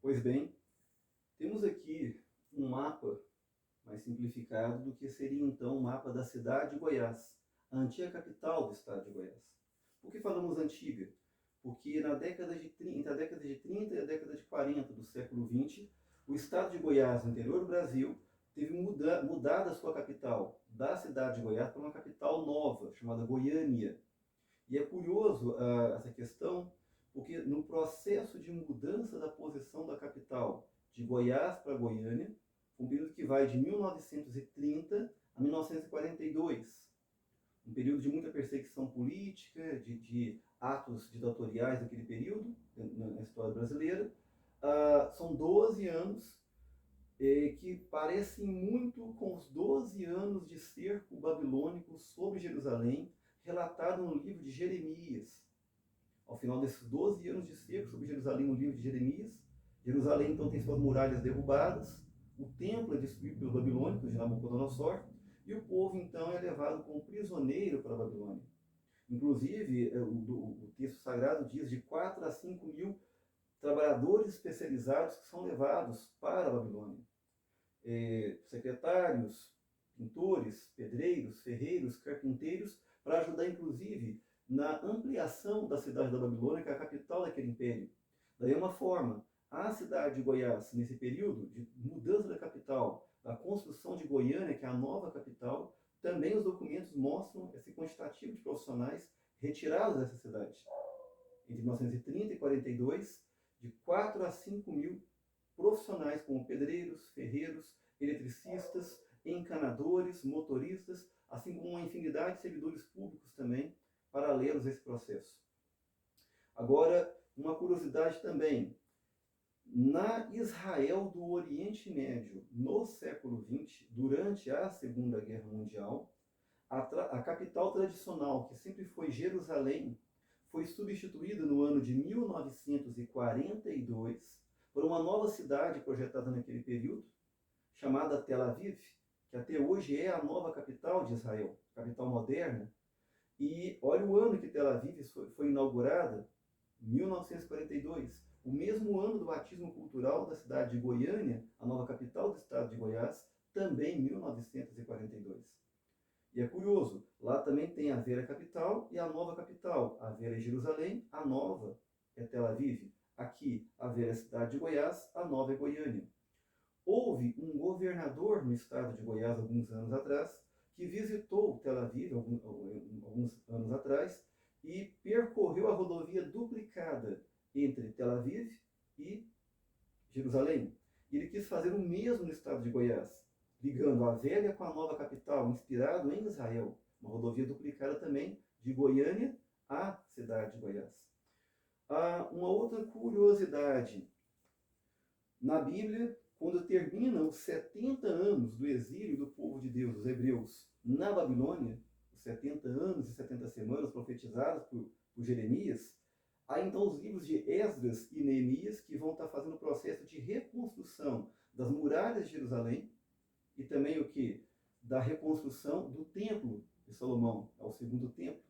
Pois bem, temos aqui um mapa mais simplificado do que seria então o mapa da cidade de Goiás, a antiga capital do estado de Goiás. Por que falamos antiga? Porque entre a década de 30 e a década de 40 do século XX, o estado de Goiás, no interior do Brasil, teve mudado a sua capital da cidade de Goiás para uma capital nova, chamada Goiânia. E é curioso essa questão, porque no processo de mudança da posição da capital de Goiás para Goiânia, um período que vai de 1930 a 1942, um período de muita perseguição política, de atos ditatoriais daquele período, na história brasileira. São 12 anos que parecem muito com os 12 anos de cerco babilônico sobre Jerusalém, relatado no livro de Jeremias. Ao final desses 12 anos de cerco sobre Jerusalém no livro de Jeremias, Jerusalém então tem suas muralhas derrubadas, o templo é destruído pelos babilônicos de Nabucodonosor, e o povo então é levado como prisioneiro para a Babilônia. Inclusive, o texto sagrado diz de 4 a 5 mil trabalhadores especializados que são levados para a Babilônia. Secretários, pintores, pedreiros, ferreiros, carpinteiros, para ajudar inclusive na ampliação da cidade da Babilônia, que é a capital daquele império. Da mesma forma, a cidade de Goiás, nesse período de mudança da capital, a construção de Goiânia, que é a nova capital, também os documentos mostram esse quantitativo de profissionais retirados dessa cidade. Entre 1930 e 42, de 4 a 5 mil profissionais como pedreiros, ferreiros, eletricistas, encanadores, motoristas, assim como uma infinidade de servidores públicos também, paralelos a esse processo. Agora, uma curiosidade também. Na Israel do Oriente Médio, no século XX, durante a Segunda Guerra Mundial, a capital tradicional, que sempre foi Jerusalém, foi substituída no ano de 1942 por uma nova cidade projetada naquele período, chamada Tel Aviv, que até hoje é a nova capital de Israel, capital moderna. E olha o ano que Tel Aviv foi inaugurada, 1942, o mesmo ano do batismo cultural da cidade de Goiânia, a nova capital do estado de Goiás, também em 1942. E é curioso, lá também tem a velha capital e a nova capital. A velha é Jerusalém, a nova é Tel Aviv. Aqui, a velha cidade de Goiás, a nova é Goiânia. Houve um governador no estado de Goiás, alguns anos atrás, que visitou Tel Aviv, alguns anos atrás, e percorreu a rodovia duplicada entre Tel Aviv e Jerusalém. E ele quis fazer o mesmo no estado de Goiás, ligando a velha com a nova capital, inspirado em Israel. Uma rodovia duplicada também de Goiânia à cidade de Goiás. Uma outra curiosidade. Na Bíblia, quando terminam os 70 anos do exílio do povo de Deus, os hebreus, na Babilônia, os 70 anos e 70 semanas profetizadas por Jeremias, há então os livros de Esdras e Neemias que vão estar fazendo o processo de reconstrução das muralhas de Jerusalém e também o que? Da reconstrução do templo de Salomão, ao segundo templo.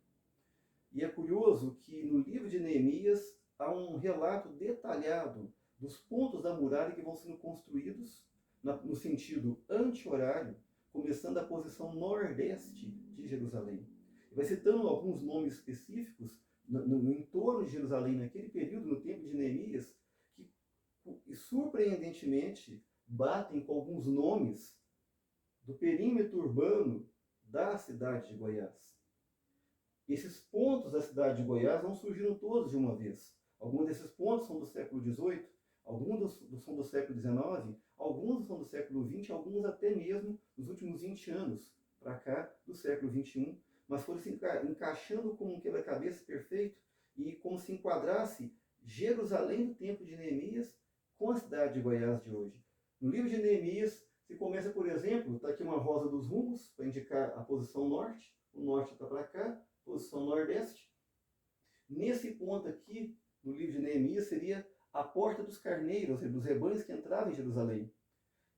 E é curioso que no livro de Neemias há um relato detalhado dos pontos da muralha que vão sendo construídos no sentido anti-horário, começando da posição nordeste de Jerusalém. E vai citando alguns nomes específicos no entorno de Jerusalém, naquele período, no tempo de Neemias, que surpreendentemente batem com alguns nomes do perímetro urbano da cidade de Goiás. Esses pontos da cidade de Goiás não surgiram todos de uma vez. Alguns desses pontos são do século XVIII, alguns são do século XIX, alguns são do século XX, alguns até mesmo dos últimos 20 anos para cá, do século XXI, mas foram se encaixando como um quebra-cabeça perfeito e como se enquadrasse Jerusalém do tempo de Neemias com a cidade de Goiás de hoje. No livro de Neemias, se começa, por exemplo, está aqui uma rosa dos rumos, para indicar a posição norte, o norte está para cá, posição nordeste. Nesse ponto aqui, no livro de Neemias, seria a porta dos carneiros, dos rebanhos que entravam em Jerusalém.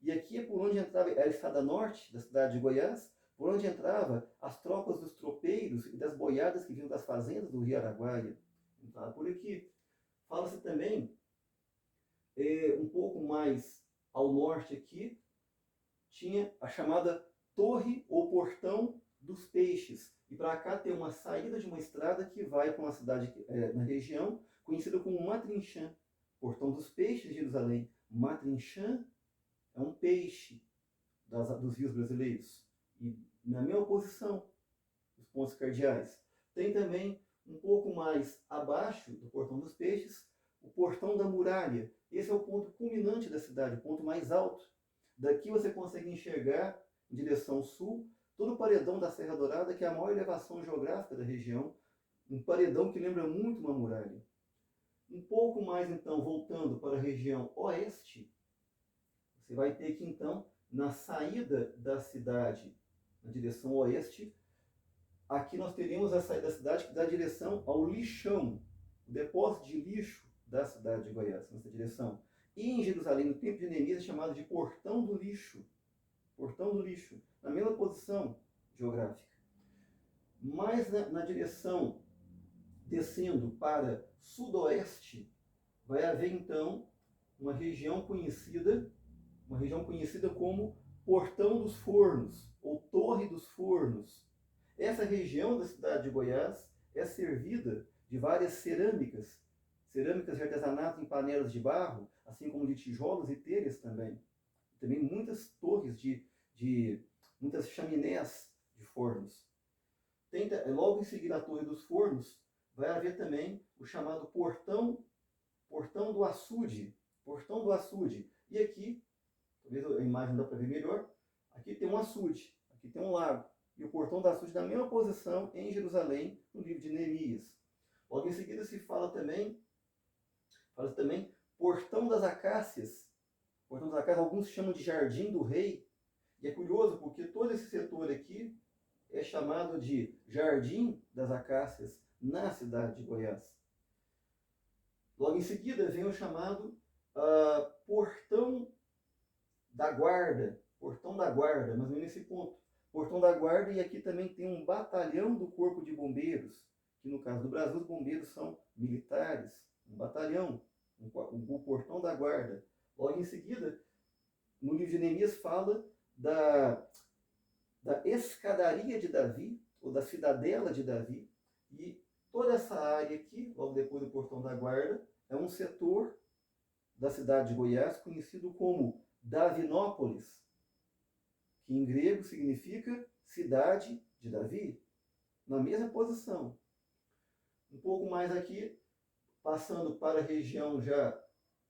E aqui é por onde entrava a estrada norte da cidade de Goiás, por onde entrava as tropas dos tropeiros e das boiadas que vinham das fazendas do Rio Araguaia. Entrava por aqui. Fala-se também um pouco mais ao norte aqui, tinha a chamada Torre ou Portão dos Peixes. E para cá tem uma saída de uma estrada que vai para uma cidade na região, conhecida como Matrinchã. Portão dos Peixes de Jerusalém. Matrinchã é um peixe dos rios brasileiros. E na mesma posição, os pontos cardeais. Tem também, um pouco mais abaixo do Portão dos Peixes, o Portão da Muralha. Esse é o ponto culminante da cidade, o ponto mais alto. Daqui você consegue enxergar, em direção sul, todo o paredão da Serra Dourada, que é a maior elevação geográfica da região. Um paredão que lembra muito uma muralha. Um pouco mais, então, voltando para a região oeste, você vai ter que, então, na saída da cidade, na direção oeste, aqui nós teríamos a saída da cidade que dá direção ao lixão, o depósito de lixo da cidade de Goiás, nessa direção. E em Jerusalém, no tempo de Neemias, é chamado de Portão do Lixo. Portão do Lixo, na mesma posição geográfica. Mas na direção descendo para sudoeste, vai haver então uma região conhecida como Portão dos Fornos, ou Torre dos Fornos. Essa região da cidade de Goiás é servida de várias cerâmicas de artesanato em panelas de barro, assim como de tijolos e telhas também. Também muitas torres muitas chaminés de fornos. Logo em seguida a Torre dos Fornos, vai haver também o chamado Portão do Açude. Portão do Açude. E aqui, talvez a imagem dá para ver melhor, aqui tem um açude, aqui tem um lago. E o Portão do Açude na mesma posição em Jerusalém, no livro de Neemias. Logo em seguida se fala também Portão das Acácias. Portão das Acácias, alguns chamam de Jardim do Rei. E é curioso porque todo esse setor aqui é chamado de Jardim das Acácias na cidade de Goiás. Logo em seguida vem o chamado Portão da Guarda. Portão da Guarda, mas não é nesse ponto. Portão da Guarda, e aqui também tem um batalhão do Corpo de Bombeiros, que no caso do Brasil os bombeiros são militares, um batalhão, o Portão da Guarda. Logo em seguida, no livro de Neemias fala da escadaria de Davi, ou da cidadela de Davi, e toda essa área aqui, logo depois do Portão da Guarda, é um setor da cidade de Goiás conhecido como Davinópolis, que em grego significa cidade de Davi, na mesma posição. Um pouco mais aqui, passando para a região já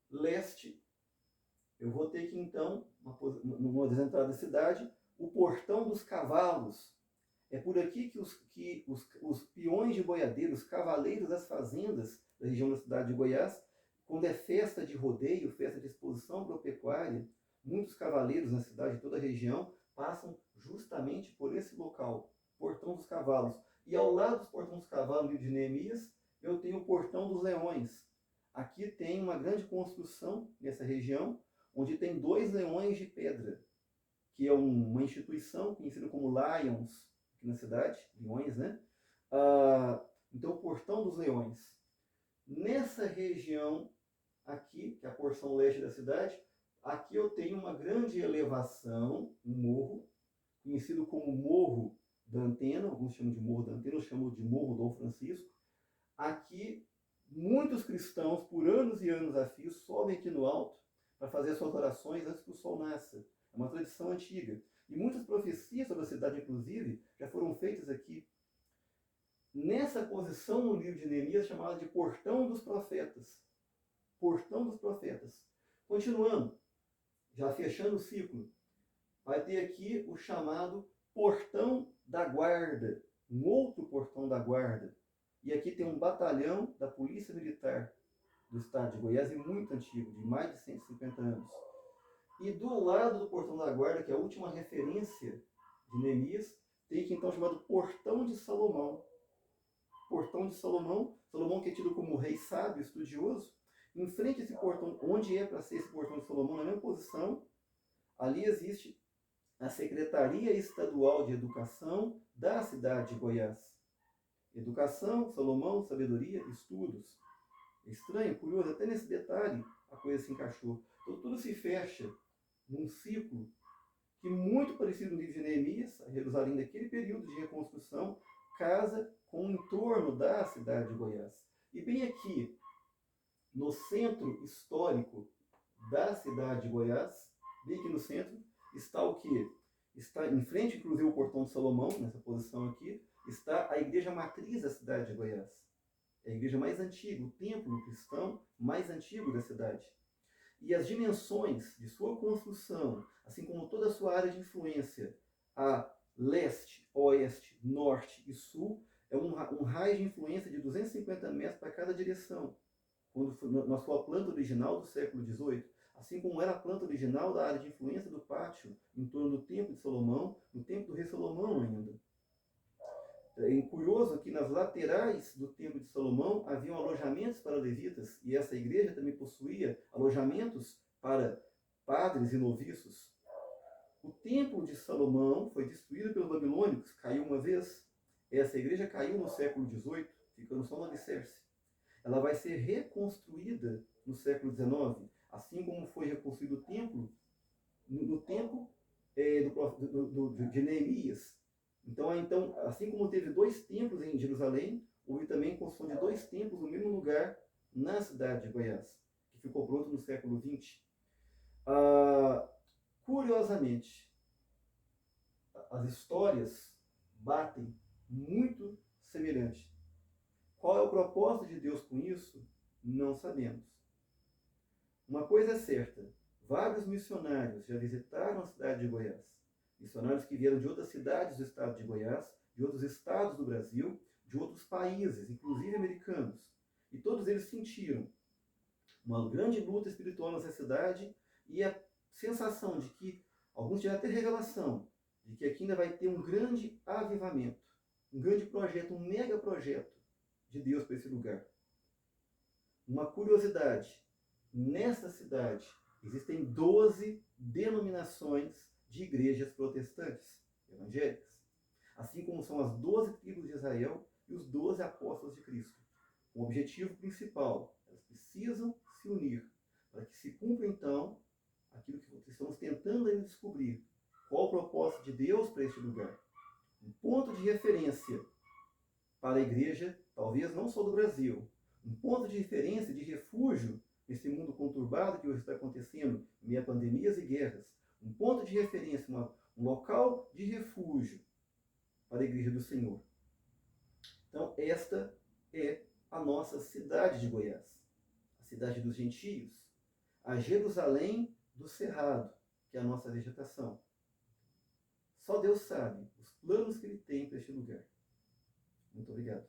leste, eu vou ter que então, numa das entradas da cidade, o Portão dos Cavalos. É por aqui que os peões de boiadeiro, os cavaleiros das fazendas da região da cidade de Goiás, quando é festa de rodeio, festa de exposição agropecuária, muitos cavaleiros na cidade de toda a região passam justamente por esse local, Portão dos Cavalos. E ao lado dos Portão dos Cavalos, no livro de Neemias, eu tenho o Portão dos Leões. Aqui tem uma grande construção nessa região, onde tem 2 leões de pedra, que é uma instituição conhecida como Lions, aqui na cidade, Leões, né? Então, o Portão dos Leões. Nessa região aqui, que é a porção leste da cidade, aqui eu tenho uma grande elevação, um morro, conhecido como Morro da Antena, alguns chamam de Morro da Antena, eu chamo de Morro Dom Francisco. Aqui, muitos cristãos, por anos e anos a fio, sobem aqui no alto para fazer suas orações antes que o sol nasça. É uma tradição antiga. E muitas profecias sobre a cidade, inclusive, já foram feitas aqui. Nessa posição no livro de Neemias, chamada de Portão dos Profetas. Portão dos Profetas. Continuando, já fechando o ciclo, vai ter aqui o chamado Portão da Guarda. Um outro Portão da Guarda. E aqui tem um batalhão da Polícia Militar do estado de Goiás, e muito antigo, de mais de 150 anos. E do lado do Portão da Guarda, que é a última referência de Neemias, tem que então chamado Portão de Salomão. Portão de Salomão, Salomão que é tido como rei sábio, estudioso. Em frente a esse portão, onde é para ser esse Portão de Salomão, na mesma posição, ali existe a Secretaria Estadual de Educação da cidade de Goiás. Educação, Salomão, sabedoria, estudos. É estranho, curioso, até nesse detalhe a coisa se encaixou. Então tudo se fecha num ciclo que, muito parecido no livro de Neemias, a Jerusalém daquele período de reconstrução, casa com o entorno da cidade de Goiás. E bem aqui, no centro histórico da cidade de Goiás, bem aqui no centro, está o quê? Está em frente, inclusive, ao Portão de Salomão, nessa posição aqui, está a igreja matriz da cidade de Goiás. É a igreja mais antiga, o templo cristão mais antigo da cidade. E as dimensões de sua construção, assim como toda a sua área de influência, a leste, oeste, norte e sul, é um raio de influência de 250 metros para cada direção, quando na sua planta original do século XVIII, assim como era a planta original da área de influência do pátio em torno do Templo de Salomão, no Templo do Rei Salomão ainda. É curioso que nas laterais do Templo de Salomão haviam alojamentos para levitas, e essa igreja também possuía alojamentos para padres e noviços. O Templo de Salomão foi destruído pelos babilônicos, caiu uma vez. Essa igreja caiu no século XVIII, ficando só no alicerce. Ela vai ser reconstruída no século XIX, assim como foi reconstruído o templo no tempo de Neemias. Então, assim como teve 2 templos em Jerusalém, houve também construção de 2 templos no mesmo lugar na cidade de Goiás, que ficou pronto no século XX. Curiosamente, as histórias batem muito semelhante. Qual é o propósito de Deus com isso? Não sabemos. Uma coisa é certa, vários missionários já visitaram a cidade de Goiás. Missionários que vieram de outras cidades do estado de Goiás, de outros estados do Brasil, de outros países, inclusive americanos. E todos eles sentiram uma grande luta espiritual nessa cidade e a sensação de que, alguns tiveram até revelação, de que aqui ainda vai ter um grande avivamento, um grande projeto, um mega projeto de Deus para esse lugar. Uma curiosidade, nesta cidade existem 12 denominações de igrejas protestantes, evangélicas, assim como são as 12 tribos de Israel e os 12 apóstolos de Cristo. O objetivo principal, elas precisam se unir para que se cumpra então aquilo que estamos tentando ainda descobrir. Qual o propósito de Deus para este lugar? Um ponto de referência para a igreja, talvez não só do Brasil, um ponto de referência, de refúgio nesse mundo conturbado que hoje está acontecendo, em meio a pandemias e guerras, um ponto de referência, um local de refúgio para a igreja do Senhor. Então, esta é a nossa cidade de Goiás, a cidade dos gentios, a Jerusalém do Cerrado, que é a nossa vegetação. Só Deus sabe os planos que Ele tem para este lugar. Muito obrigado.